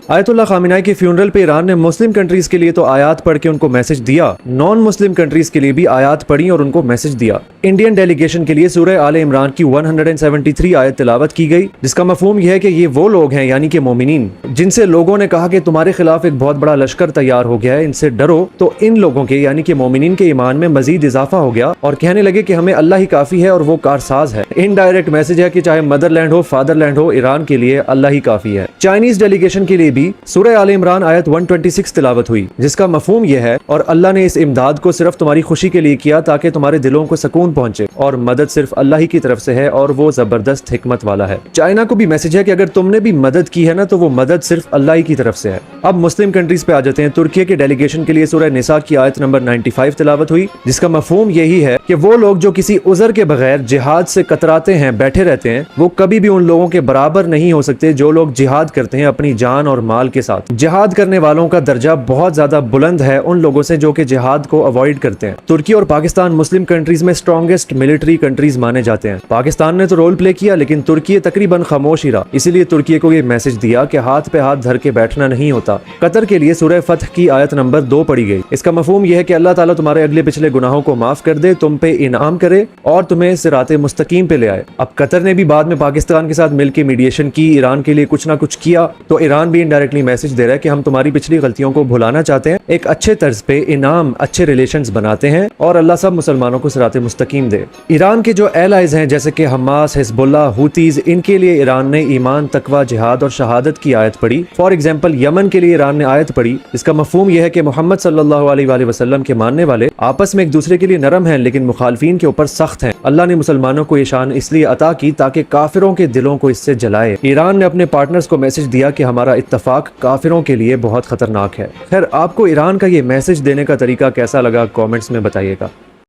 Ayatollah खामिनाई के funeral पे Iran ने मुस्लिम कंट्रीज के लिए तो आयात पढ़ के उनको मैसेज दिया, नॉन मुस्लिम कंट्रीज के लिए भी आयात पढ़ी और उनको मैसेज दिया। इंडियन डेलीगेशन के लिए सूरह आले इमरान की 173 आयत तिलावत की गई, जिसका मफहूम यह है कि ये वो लोग हैं यानी कि मोमिनीन जिनसे लोगों ने कहा कि तुम्हारे खिलाफ एक बहुत बड़ा लश्कर तैयार हो गया है, इनसे डरो। तो इन लोगों के यानी कि मोमिनीन के ईमान में मजीद इजाफा हो गया और कहने लगे कि हमें अल्लाह ही काफी है और वो कारसाज है। इनडायरेक्ट मैसेज है कि चाहे मदरलैंड हो फादरलैंड हो, ईरान के लिए अल्लाह ही काफी है। चाइनीज डेलीगेशन के लिए भी सूरह आले इमरान आयत 126 तिलावत हुई, जिसका मफहूम यह है और अल्लाह ने इस इमदाद को सिर्फ तुम्हारी खुशी के लिए किया ताकि तुम्हारे दिलों को सुकून पहुंचे और मदद सिर्फ अल्लाह ही की तरफ से है और वो जबरदस्त हिकमत वाला है। चाइना को भी मैसेज है कि अगर तुमने भी मदद की है ना तो वो मदद सिर्फ अल्लाह ही की तरफ से है। अब मुस्लिम कंट्रीज पे आ जाते हैं। तुर्की के डेलीगेशन के लिए सूरह निसा की आयत नंबर 95 तिलावत हुई, जिसका मफहूम यही है कि वो लोग जो किसी उज़र के बगैर जिहाद से कतराते हैं, बैठे रहते हैं, वो कभी भी उन लोगों के बराबर नहीं हो सकते जो लोग जिहाद करते हैं अपनी जान और माल के साथ। जिहाद करने वालों का दर्जा बहुत ज्यादा बुलंद है उन लोगों से जो कि जिहाद को अवॉइड करते हैं। तुर्की और पाकिस्तान मुस्लिम कंट्रीज में स्ट्रॉन्गेस्ट मिलिट्री कंट्रीज माने जाते हैं। पाकिस्तान ने तो रोल प्ले किया लेकिन तुर्की तकरीबन खामोश ही रहा, इसीलिए तुर्की को ये मैसेज दिया कि हाथ पे हाथ धर के बैठना नहीं होता। कतर के लिए सूरह फतह की आयत नंबर 2 पढ़ी गई। इसका मफहूम यह है कि अल्लाह ताला तुम्हारे अगले पिछले गुनाहों को माफ कर दे, तुम पे इनाम करे और तुम्हें सिराते मुस्तकीम पे ले आए। अब कतर ने भी बाद में पाकिस्तान के साथ मिलकर मीडिएशन की, ईरान के लिए कुछ ना कुछ किया, तो ईरान भी इनडायरेक्टली मैसेज दे रहा है कि हम तुम्हारी पिछली गलतियों को भुलाना चाहते हैं, एक अच्छे तर्ज पे इनाम, अच्छे रिलेशंस बनाते हैं और अल्लाह सब मुसलमानों को सिराते मुस्तकीम दे। ईरान के जो एलाइज हैं जैसे कि हमास, हिजबुल्लाह, हुतीज, इनके लिए ईरान ने ईमान, तकवा, जिहाद और शहादत की आयत पढ़ी। फॉर एग्जाम्पल यमन के लिए ईरान ने आयत पढ़ी। इसका मफहूम यह है कि मोहम्मद सल्लल्लाहु अलैहि वसल्लम के मानने वाले आपस में एक दूसरे के लिए नरम हैं लेकिन मुखालफीन के ऊपर सख्त हैं। अल्लाह ने मुसलमानों को ये शान इसलिए अता की ताकि काफिरों के दिलों को इससे जलाए। ईरान ने अपने पार्टनर्स को मैसेज दिया कि हमारा इत्तफाक काफिरों के लिए बहुत खतरनाक है। खैर, आपको ईरान का ये मैसेज देने का तरीका कैसा लगा कमेंट्स में बताइएगा।